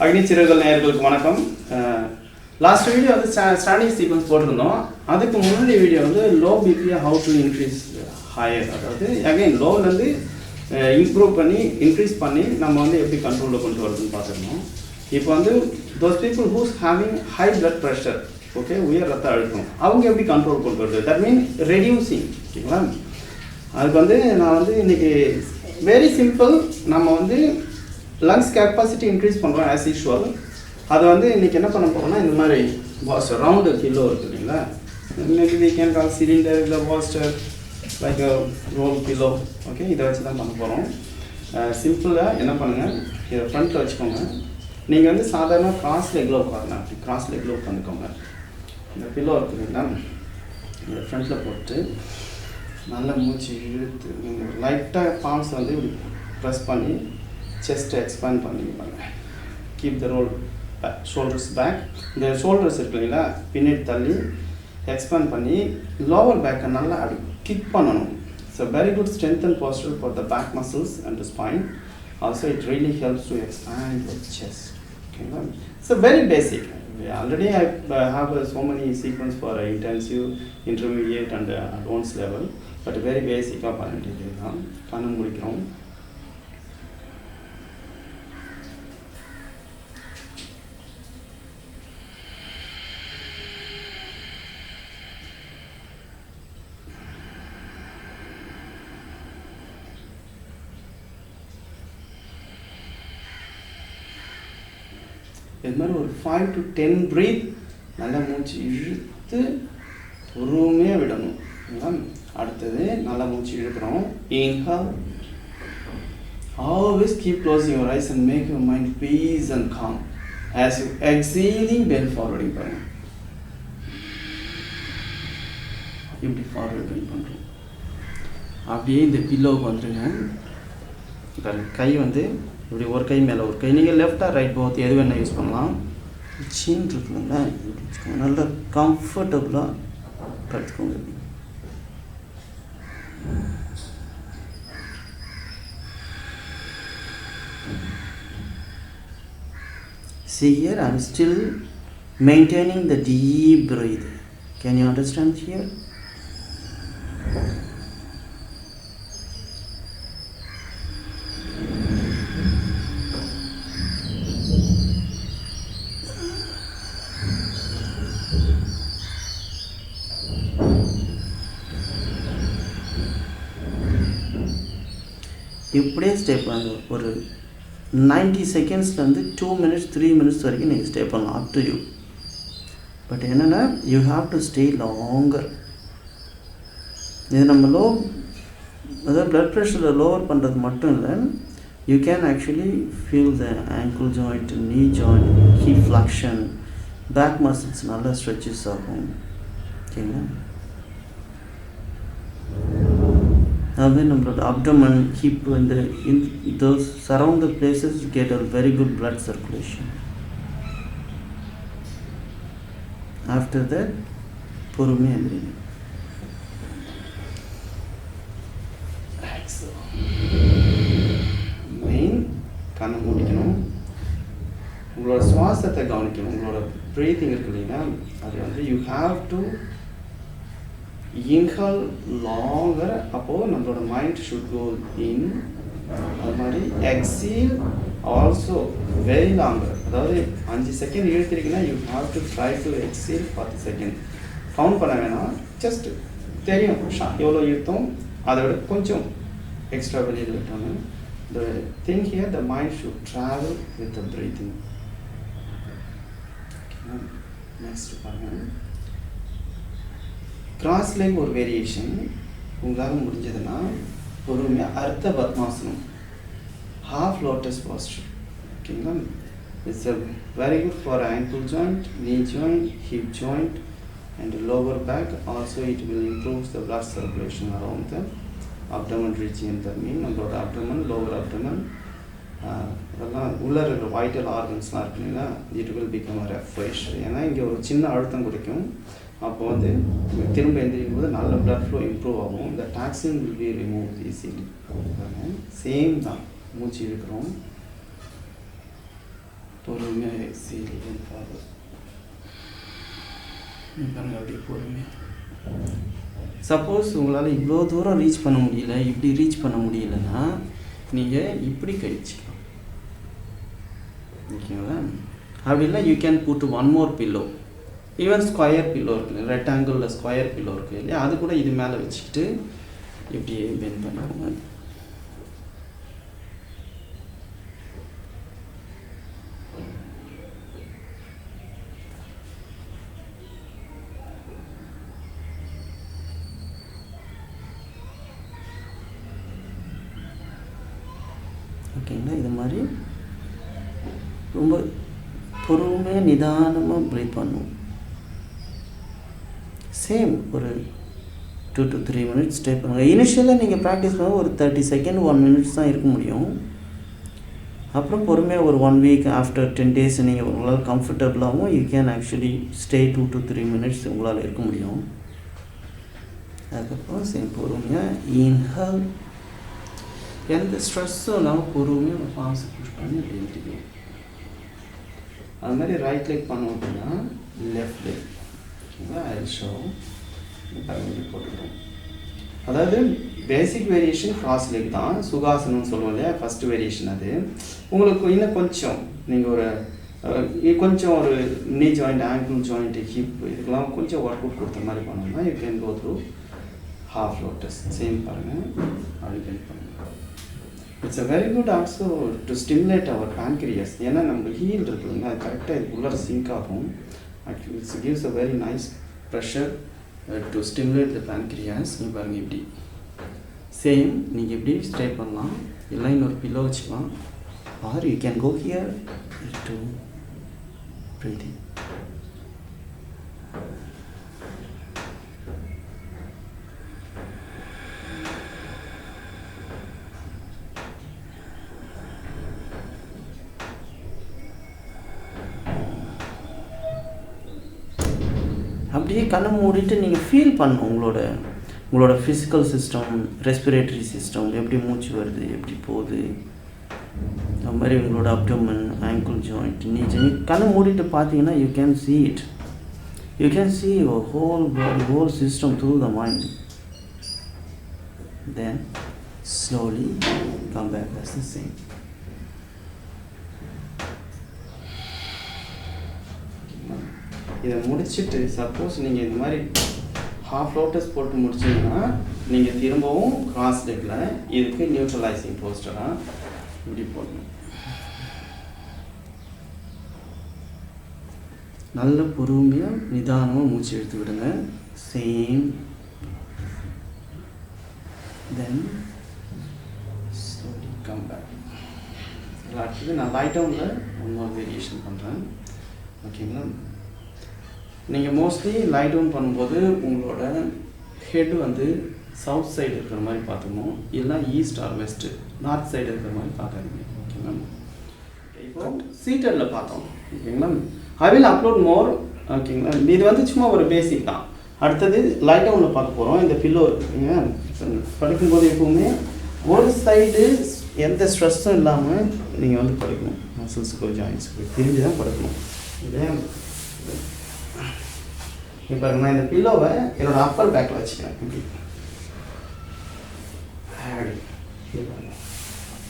அக்னிச்சிறகுகள் நேயர்களுக்கு வணக்கம். Last video வந்து ஸ்டாண்டிங் சீக்வன்ஸ் போட்டிருந்தோம். அதுக்கு முன்னாடி வீடியோ வந்து லோ பிபியை ஹவு டு இன்க்ரீஸ் ஹையர், அதாவது அகைன் லோவிலேருந்து இம்ப்ரூவ் பண்ணி இன்க்ரீஸ் பண்ணி நம்ம வந்து எப்படி கண்ட்ரோலில் கொண்டு வரதுன்னு பார்த்துருந்தோம். இப்போ வந்து those people who's having high blood pressure, okay, உயர் ரத்த அழுத்தம், அவங்க எப்படி கண்ட்ரோல் கொண்டு வருது, தட் மீன் ரெடியூசிங். ஓகேங்களா? அதுக்கு வந்து நான் வந்து இன்றைக்கி வெரி சிம்பிள், நம்ம வந்து லங்ஸ் கெப்பாசிட்டி இன்க்ரீஸ் பண்ணுறோம் ஆஸ் யூஷுவல். அது வந்து இன்றைக்கி என்ன பண்ண போகிறோம்னா, இந்த மாதிரி வாஸ்டர் ரவுண்டு கிலோ இருக்குது இல்லைங்களா, இன்னைக்கு வீ கேன் கால் சிலிண்டர் இல்லை வாஸ்டர் லைக் ரோல் கிலோ, ஓகே, இதை வச்சு தான் பண்ண போகிறோம். சிம்பிளாக என்ன பண்ணுங்கள், இதை ஃப்ரண்ட்டில் வச்சுக்கோங்க. நீங்கள் வந்து சாதாரண கிராஸ் லெக்கில் உட்காரலாம், அப்படி கிராஸ் லெக்கில் உட்காந்துக்கோங்க. இந்த பில்லோ இருக்குதுங்களா, இதை ஃப்ரண்ட்டில் போட்டு நல்லா மூச்சு இழுத்து நீங்கள் லைட்டாக பாம்ஸ் வந்து இப்படி ப்ரெஸ் பண்ணி செஸ்ட்டை எக்ஸ்பேண்ட் பண்ணிப்பாங்க. Keep the roll back, shoulders back. இந்த ஷோல்டர்ஸ் இருக்கு இல்லைங்களா, பின்னாடி தள்ளி எக்ஸ்பேண்ட் பண்ணி லோவர் பேக்கை நல்லா அப்படி கிக் பண்ணணும். So very good strength and posture for the back muscles and the spine. Also it really helps to expand your chest. ஓகேங்களா? So very basic. Already I have so many sequence for intensive, intermediate and advanced level, but very basic ah பண்ணிட்டீங்கன்னா கண்ணு முடிக்கிறோம். இது மாதிரி ஒரு 5 to 10 breath, நல்லா மூச்சு இழுத்து பொறுமையாக விடணும். அடுத்தது நல்லா மூச்சு இழுக்கிறோம். Inhale. Always keep closing your eyes and make your mind peace and calm. As you exhaling, bend forward பாருங்க. இப்படி ஃபார்வர்ட் பெண்ட் பண்ணுறோம். அப்படியே இந்த பில்லோவுக்கு வந்துடுங்க. கை வந்து இப்படி ஒரு கை மேலே ஒரு கை, நீங்கள் லெஃப்டாக ரைட் போத் எது வேணால் யூஸ் பண்ணலாம். சீன் இருக்குதுங்களா, இப்படி வச்சுக்கோங்க. நல்லா கம்ஃபர்டபுளாக படுத்துக்கோங்க. See here, I am still maintaining the deep breath. Can you understand here? இப்படியே ஸ்டே பண்ணுங்க. ஒரு 90 செகண்ட்ஸ்லேருந்து 2 minutes 3 minutes வரைக்கும் நீங்கள் ஸ்டே பண்ணலாம், அப் டு யூ. பட் என்னென்னா you have to stay longer. இது நம்ம அதாவது ப்ளட் ப்ரெஷரில் லோவர் பண்ணுறது மட்டும் இல்லை, you can actually feel the ankle joint, knee joint, hip flexion, back muscles நல்லா ஸ்ட்ரெச்சஸ் ஆகும். ஓகேங்களா? அதாவது நம்மளோட அப்டமன், ஹிப், இந்த those surround the places get a very good blood circulation. After that பொறுமையாக எழுதுறீங்க. மெயின் கண்ணை மூடிக்கணும். உங்களோட சுவாசத்தை கவனிக்கணும். உங்களோட ப்ரீத்திங் இருக்கு இல்லைன்னா, அது வந்து you have to inhale longer. அப்போது நம்மளோட மைண்ட் ஷுட் கோ இன். அது மாதிரி எக்ஸீல் ஆல்சோ வெரி லாங்கர். அதாவது 5 செகண்ட் இழுத்துறீங்கன்னா you have to try to exhale 40 second. Count பண்ண வேணாம், ஜஸ்ட் தெரியும் எவ்வளோ இழுத்தோம், அதை விட கொஞ்சம் எக்ஸ்ட்ரா வெளியில் விட்டாங்க. The thing here, the mind should travel with the breathing. Next பாருங்கள், கிராஸ் லெக் ஒரு வேரியேஷன். உங்களால் முடிஞ்சதுன்னா பொறுமையாக Ardha Padmasanam, half lotus posture. ஓகேங்களா? It's a very good for ankle joint, knee joint, hip joint and lower back. Also it will improve the blood circulation around the abdomen region. That mean நம்மளோட abdomen, lower abdomen, அதெல்லாம் உள்ளே இருக்கிற vital ஆர்கன்ஸ்லாம் இருக்கு இல்லைங்களா, it will become a refresh. ஏன்னா இங்கே ஒரு சின்ன அழுத்தம் கொடுக்கும். அப்போ வந்து திரும்ப எந்திரிக்கும் போது நல்ல பிளட் ஃப்ளோ இம்ப்ரூவ் ஆகும். இந்த toxin will be remove easily. Same தான், மூச்சு இழுக்கிறோம். பொறுமையாக எக்ஸீல் அண்ட் ஃபார்வர்ட். பாருங்கள் அப்படி பொறுமையாக. சப்போஸ் உங்களால் இவ்வளோ தூரம் ரீச் பண்ண முடியல, இப்படி ரீச் பண்ண முடியலன்னா நீங்கள் இப்படி கழிச்சிக்கலாம். ஓகேங்களா? அப்படி இல்லை you can put one more pillow. Even square pillow இருக்குது, ரெக்டாங்கிளில் ஸ்கொயர் பில்லோ இருக்குது இல்லையா, அது கூட இது மேலே வச்சுக்கிட்டு இப்படியே பெண்ட் பண்ணுவாங்க. ஓகேங்களா? இது மாதிரி ரொம்ப பொறுமையாக நிதானமாக ப்ரீத் பண்ணுவோம். சேம் ஒரு 2 to 3 minutes ஸ்டே பண்ணுங்கள். இனிஷியலாக நீங்கள் ப்ராக்டிஸ் பண்ண ஒரு 30 செகண்ட் 1 minutes தான் இருக்க முடியும். அப்புறம் பொறுமையாக ஒரு 1 week ஆஃப்டர் 10 days நீங்கள் உங்களால் கம்ஃபர்டபுளாகவும் you can actually stay 2 to 3 minutes உங்களால் இருக்க முடியும். அதுக்கப்புறம் சேம் பொறுமையாக இன்ஹேல், எந்த ஸ்ட்ரெஸ்ஸும் இல்லாமல் பொறுமையாக ஒரு பாஸ் புஷ் பண்ணி எழுதிக்கணும். அது மாதிரி ரைட் லெக் பண்ணோம் அப்படின்னா லெஃப்ட் லெக் ஷோ போட்டுக்கிறோம். அதாவது பேசிக் வேரியேஷன் கிராஸ் லெக் தான், சுகாசனம்னு சொல்லுவோம் இல்லையா, ஃபஸ்ட்டு வேரியேஷன். அது உங்களுக்கு இன்னும் கொஞ்சம் நீங்கள் ஒரு கொஞ்சம் ஒரு நீ ஜாயிண்ட், ஆங்கிள் ஜாயிண்ட், ஹிப் இதுக்கெல்லாம் கொஞ்சம் ஒர்க் அவுட் கொடுத்த மாதிரி பண்ணோம்னா you can go through half lotus. Same பாருங்கள், அப்படி பெண்ட் பண்ணுங்கள். It's a very good also to stimulate our pancreas. ஏன்னா நம்ம ஹீல் இருக்குதுங்க, அது கரெக்டாக இதுக்குள்ளே சிங்க் ஆகும். Actually it's gives a very nice pressure to stimulate the pancreas. நீங்கள் பாருங்கள் இப்படி சேம் நீங்கள் எப்படி ஸ்டே பண்ணலாம், இல்லை இன்னொரு பில்லோ வச்சுக்கலாம், or you can go here to breathing. அப்படியே கண்ணை மூடிட்டு நீங்கள் ஃபீல் பண்ணணும் உங்களோட ஃபிசிக்கல் சிஸ்டம், ரெஸ்பிரேட்டரி சிஸ்டம் எப்படி மூச்சு வருது, எப்படி போகுது. அது மாதிரி உங்களோட அப்டோமன், ஆங்கிள் ஜாயிண்ட், நீ கண்ணை மூடிட்டு பார்த்தீங்கன்னா you can see it. You can see your whole body, whole system through the mind. Then slowly come back as the same. இதை முடிச்சுட்டு சப்போஸ் நீங்கள் இந்த மாதிரி ஹாஃப் லோட்டஸ் போட்டு முடிச்சிங்கன்னா நீங்கள் திரும்பவும் கிராஸ் லெக்கில் இதுக்கு நியூட்ரலைசிங் போஸ்டராக இப்படி போடணும். நல்ல பொறுமையாக நிதானமாக மூச்சு எடுத்து விடுங்க. Same. Then slowly come back. எல்லாத்துக்கும் நான் லைட் டவுனில் இன்னொரு வேரியேஷன் பண்ணுறேன். ஓகேங்களா? நீங்கள் மோஸ்ட்லி லை டவுன் பண்ணும்போது உங்களோட ஹெட் வந்து சவுத் சைடு இருக்கிற மாதிரி பார்த்துக்கணும், இல்லை east or west, north side இருக்கிற மாதிரி பார்க்காதீங்க. ஓகேங்களா? இப்போ சீட்டடில் பார்த்தோம். ஓகேங்களா? I will upload more. ஓகேங்களா? இது வந்து சும்மா ஒரு பேசிக் தான். அடுத்தது லை டவுனில் பார்க்க போகிறோம். இந்த பில்லோ இருக்குங்க, படுக்கும்போது எப்போவுமே ஒரு சைடு எந்த ஸ்ட்ரெஸ்ஸும் இல்லாமல் நீங்கள் வந்து படுக்கணும். மசில்ஸுக்கோ ஜாயின்ஸுக்கோ தெரிஞ்சு தான் படுக்கணும். இதே இப்போ நான் இந்த பில்லோவை என்னோட அப்பர் பேக்கில் வச்சுக்கிறேன். இப்படி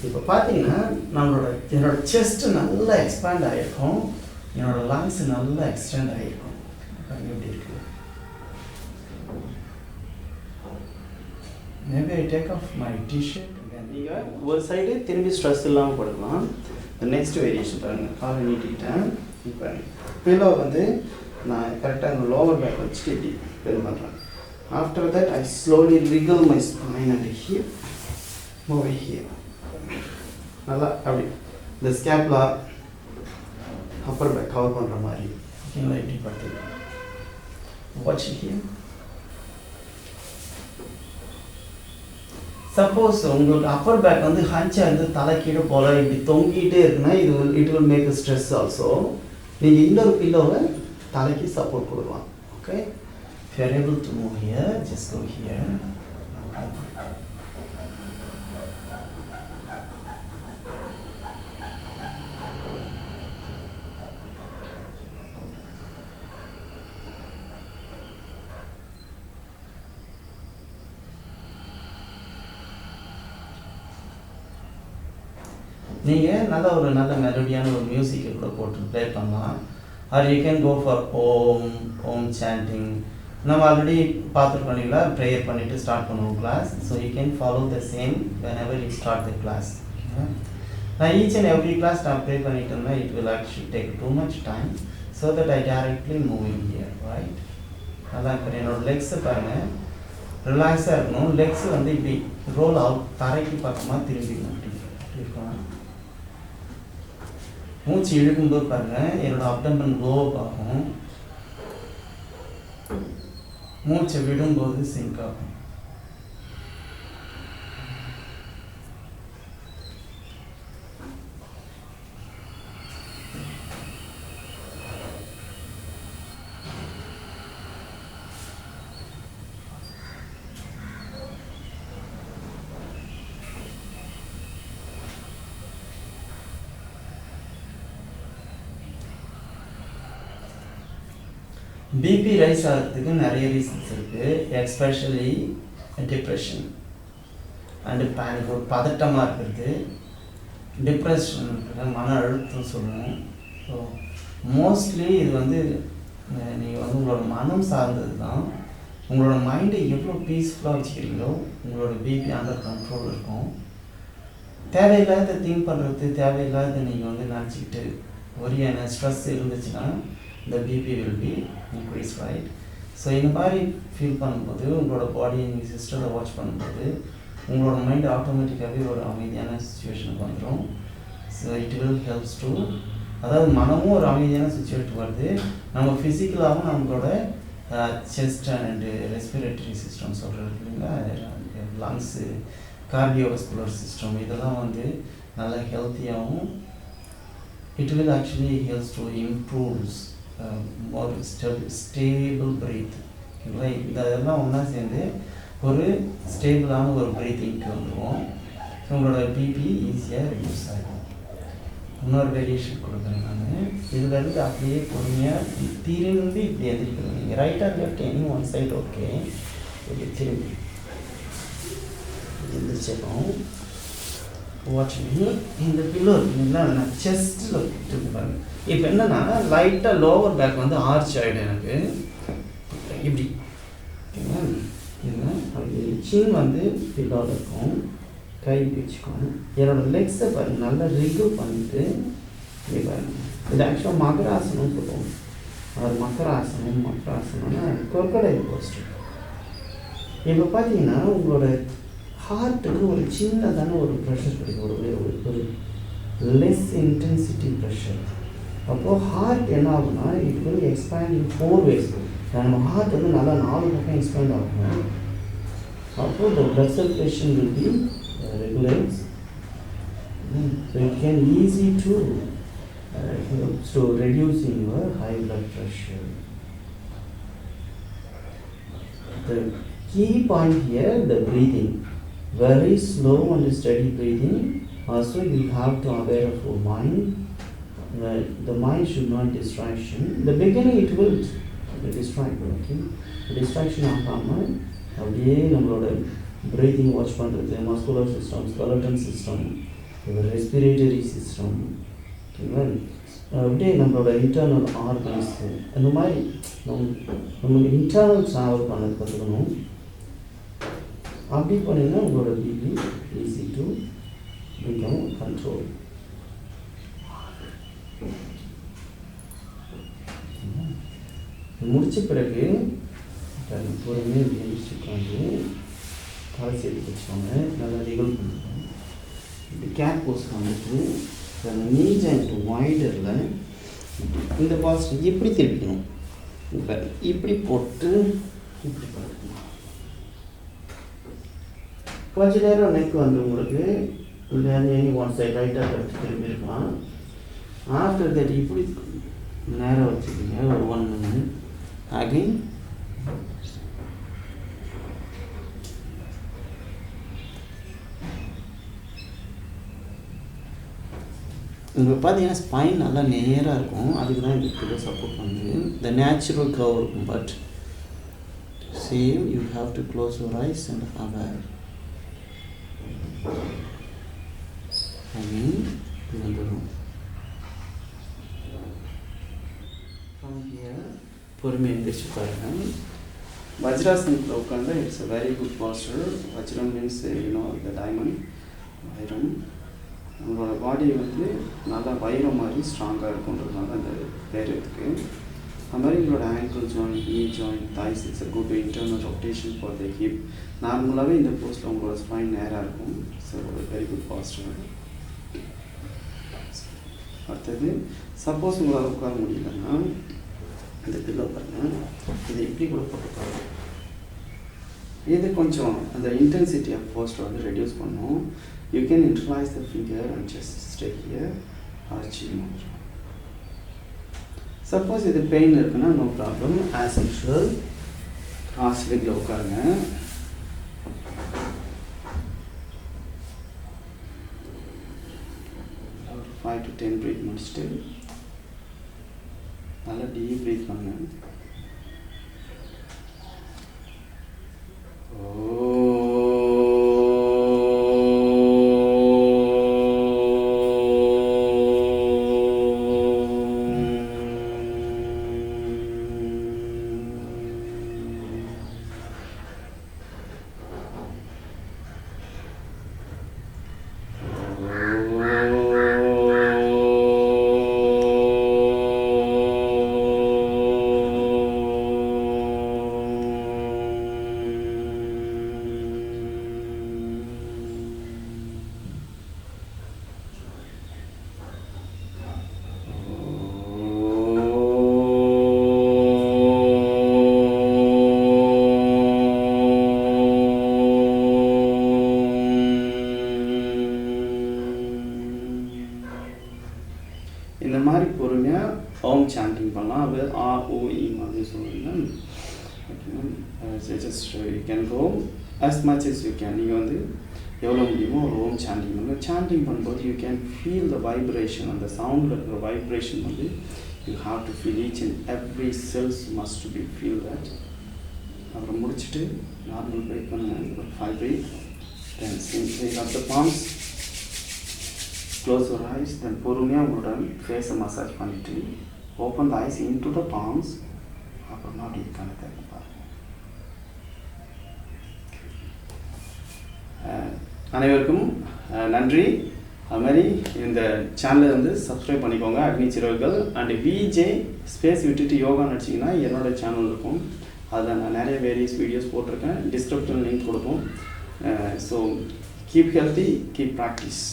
இப்போ பார்த்தீங்கன்னா என்னோட செஸ்ட் நல்லா எக்ஸ்பேண்ட் ஆகிருக்கும், என்னோட லங்ஸ் நல்லா எக்ஸ்டெண்ட் ஆகிருக்கும். எப்படி இருக்கு? Maybe I take off my T-shirt. நீங்கள் ஒரு சைடு திரும்பி ஸ்ட்ரெஸ் இல்லாமல் படுக்கலாம். நெக்ஸ்ட் வேரியேஷன் பாருங்கள். காலை நீட்டிக்கிட்டேன். இப்போ பில்லோ வந்து நான் கரெக்டாக இந்த லோவர் பேக் வச்சுட்டு இப்படி பெல் பண்ணுறேன். After that I slowly wriggle my spine and here move here. நல்லா அப்படி இந்த ஸ்கேப்லா அப்பர் பேக் கவர் பண்ணுற மாதிரி. ஓகேங்களா? இப்படி படுத்துது. Watch here. சப்போஸ் உங்களுக்கு அப்பர் பேக் வந்து ஹஞ்சாக இருந்து தலை கீழே போல இப்படி தொங்கிட்டே இருக்குன்னா it will make stress also. நீங்கள் இன்னொரு பில்லோவை தலைக்கு சப்போர்ட் கொடுக்கலாம். Okay? If you are able to move here, just go here. நீங்கள் நல்ல மெலடியான ஒரு மியூசிக்கை கூட போட்டு ப்ளே பண்ணலாம். Or you can go for om chanting. நம்ம ஆல்ரெடி பார்த்துருக்கோம் இல்லைங்களா, ப்ரேயர் பண்ணிவிட்டு ஸ்டார்ட் பண்ணுவோம் class. So you can follow the same whenever you start the class. நான் ஈச் அண்ட் எவ்ரி கிளாஸ் நான் ப்ரே பண்ணிட்டு இருந்தேன். It will actually take too much time so that I directly move in here, right? அதான் இப்போ என்னோடய லெக்ஸை பாருங்கள், ரிலாக்ஸாக இருக்கணும். லெக்ஸ் வந்து இப்படி ரோல் அவுட், தரைக்கு பக்கமாக திரும்பிக்கணும். இப்படி இருக்கலாம். மூச்சு இழுக்கும்போது பாருங்கள் என்னோடய அப்டமன் லோ ஆகும், மூச்சை விடும்போது சிங்க் ஆகும். பிபி ரைஸ் ஆகிறதுக்கு நிறைய ரீசன்ஸ் இருக்குது. எஸ்பெஷலி டிப்ரெஷன் அண்டு பேனிக், ஒரு பதட்டமாக இருக்கிறது, டிப்ரெஷன் இருக்கிற மன அழுத்தம் சொல்லுவோம். ஸோ மோஸ்ட்லி இது வந்து நீங்கள் வந்து உங்களோட மனம் சார்ந்தது தான். உங்களோட மைண்டை எவ்வளோ பீஸ்ஃபுல்லாக வச்சுக்கிறீங்களோ உங்களோட பிபி அண்டர் கண்ட்ரோல் இருக்கும். தேவையில்லாத திங்க் பண்ணுறது, தேவையில்லாத நீங்கள் வந்து நினச்சிக்கிட்டு ஒரியான ஸ்ட்ரெஸ் இருந்துச்சுன்னா the BP will be increased, right? So இந்த மாதிரி ஃபீல் பண்ணும்போது உங்களோட பாடி நீங்கள் சிஸ்டத்தை வாட்ச் பண்ணும்போது உங்களோட மைண்ட் ஆட்டோமேட்டிக்காகவே ஒரு அமைதியான சுச்சுவேஷனுக்கு வந்துடும். So it will helps to, அதாவது மனமும் ஒரு அமைதியான சுச்சுவேஷன் வருது. நம்ம ஃபிசிக்கலாகவும் நம்மளோட செஸ்ட் அண்டு ரெஸ்பிரேட்டரி சிஸ்டம் சொல்கிறது இல்லைங்களா, லங்ஸு, கார்டியோவஸ்குலர் சிஸ்டம், இதெல்லாம் வந்து நல்லா ஹெல்த்தியாகவும் it will actually helps to improves more stable breath. ஓகேங்களா? இதெல்லாம் ஒன்றா சேர்ந்து ஒரு ஸ்டேபிளான ஒரு ப்ரீத்திங்க்கு வந்துடுவோம். ஸோ உங்களோட பிபி ஈஸியாக ரெடியூஸ் ஆகிடும். இன்னொரு வேரியேஷன் கொடுக்குறேன் நான். இதுலேருந்து அப்படியே பொறுமையாக திரும்பி இப்படி எதிர்க்கணும். நீங்கள் ரைட்டாக left any one side, okay, இப்படி திரும்பி எந்திரிச்சிடும். வாட்ச் பண்ணி இந்த பில்லோ இருக்குங்களா, நான் செஸ்ட்டில் திரும்பி பாருங்கள். இப்போ என்னென்னா லைட்டாக லோவர் பேக் வந்து ஆர்ச் ஆகிடும் எனக்கு இப்படி, ஓகேங்களா? இதுனா அப்படி சின் வந்து பில்லோவில் இருக்கும், கை வச்சுக்கோங்க. என்னோடய லெக்ஸை பாருங்கள் நல்லா ரிகூவ் பண்ணிவிட்டு இப்படி பாருங்கள். இது ஆக்சுவலாக மகராசனம் சொல்லுவோம். அது மக்கராசனம்னா கொக்கடைல் போஸ்டர். இப்போ பார்த்தீங்கன்னா உங்களோட ஹார்ட்டுக்கு ஒரு சின்னதான ஒரு ப்ரெஷர் கிடைக்கும், ஒரு லெஸ் இன்டென்சிட்டி ப்ரெஷர். அப்போது ஹார்ட் என்ன ஆகுனா it will expand in 4 ways. நம்ம ஹார்ட் வந்து நல்லா 4 பக்கம் எக்ஸ்பேண்ட் ஆகும். அப்போது the blood circulation will be regulates. So it can easy to helps to reducing your high blood pressure. The key point here, the breathing. Very slow and steady breathing. Also you have to aware of your mind. The mind should not distraction. The beginning it will distract, okay? Distraction ஆகாமல் அப்படியே நம்மளோட breathing watch பண்ணுறது, muscular system, skeleton system, respiratory system, ஓகேங்களா? அப்படியே நம்மளோட internal organs அந்த மாதிரி நம்ம இன்டர்னல் ட்ராவல் பண்ண கற்றுக்கணும். அப்படி பண்ணிங்கன்னா உங்களோட BP easy to become control. முடித்த பிறகு பொறுமையாக எழுச்சிக்காண்டு தலை சேர்த்து வச்சுக்கோங்க, நல்லா ரிகல் பண்ணிக்கோங்க. இப்படி கேப் போஸ்ட் வந்துட்டு நீ ஜாயிண்ட் வைடரில் இந்த பாஸ் இப்படி திருப்பிக்கணும். இப்போ இப்படி போட்டு இப்படி பார்க்கணும். கொஞ்ச நேரம் நெக் வந்து உங்களுக்கு எனி ஒன் சைட் ரைட்டாக கரெக்ட் திரும்பி இருக்கலாம். ஆஃப்டர் தட் இப்படி நேரம் வச்சுக்கிங்க ஒரு 1 minute. அகைன் இப்போ பார்த்தீங்கன்னா ஸ்பைன் நல்லா நேராக இருக்கும், அதுக்கு தான் இந்த பில்லோ சப்போர்ட் பண்ணுது. த நேச்சுரல் கர்வ் இருக்கும். But same you have to close your eyes and aware. Again பொறுமையாக எழுந்திரிச்சு பாருங்கள். வஜ்ராசனத்தில் உட்காந்து it's a very good posture. வஜ்ரம் மீன்ஸ் the diamond, வைரம். நம்மளோட பாடி வந்து நல்லா வைரம் மாதிரி ஸ்ட்ராங்காக இருக்குன்றதுனால அந்த பேர் இருக்குது. அது மாதிரி உங்களோட angle joint, knee joint, thighs, it's a good internal rotation for the hip. நார்மலாகவே இந்த போஸ்ட்டில் உங்களோட ஸ்பைன் நேராக இருக்கும். So very good pastor. அடுத்தது சப்போஸ் உங்களால் உட்கார முடியலன்னா இந்த பில்லோ பாருங்கள், இதை இப்படி கூட போட்டுருக்காங்க. இது கொஞ்சம் அந்த இன்டென்சிட்டி ஆஃப் போஸ்டர் வந்து ரெடியூஸ் பண்ணும். You can interlace the finger and just stay here or chin. Suppose இது பெயின் இருக்குன்னா no problem. As usual cross லெக்கில் உட்காருங்க. ஒரு 5 to 10 ப்ரீத் முடிச்சுட்டு நல்லா டீப் ப்ரீத் பண்ணுங்க. இந்த மாதிரி பொறுமையாக ஓம் சாண்டிங் பண்ணலாம். அது ROE மாதிரி சொல்லுங்கள். Just you can go as much as you can. நீங்கள் வந்து எவ்வளோ முடியுமோ ஒரு ஓம் சாண்டிங் பண்ணுங்கள். சாண்டிங் பண்ணும்போது you can feel the vibration. அந்த சவுண்டில் இருக்கிற வைப்ரேஷன் வந்து you have to feel. Each and every cells must be feel that. அப்புறம் முடிச்சுட்டு நார்மல் பிரேக் பண்ணுங்கள். 5 breath. Then simply rub the palms. Close your eyes. Then பொறுமையாக உங்களோட ஃபேஸை மசாஜ் பண்ணிவிட்டு open the eyes into the palms. அப்புறமா அப்படி கணக்கு பாருங்கள். அனைவருக்கும் நன்றி. அதுமாதிரி இந்த சேனலை வந்து சப்ஸ்கிரைப் பண்ணிக்கோங்க. Agni Siragugal and VJ space விட்டுட்டு யோகா நடிச்சிங்கன்னா என்னோடய சேனல் இருக்கும். அதில் நான் நிறைய வேரியஸ் வீடியோஸ் போட்டிருக்கேன். டிஸ்கிரிப்ஷன் லிங்க் கொடுப்போம். So keep healthy, keep practice.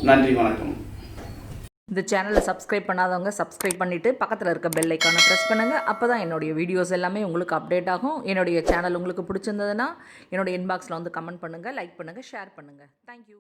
நன்றி, வணக்கம். இந்த சேனலை சப்ஸ்கிரைப் பண்ணாதவங்க சப்ஸ்கிரைப் பண்ணிவிட்டு பக்கத்தில் இருக்க பெல் ஐக்கானை ப்ரெஸ் பண்ணுங்கள். அப்போ தான் என்னுடைய வீடியோஸ் எல்லாமே உங்களுக்கு அப்டேட் ஆகும். என்னுடைய சேனல் உங்களுக்கு பிடிச்சிருந்ததுன்னா என்னுடைய இன்பாக்ஸில் வந்து கமெண்ட் பண்ணுங்கள், லைக் பண்ணுங்கள், ஷேர் பண்ணுங்கள். தேங்க்யூ.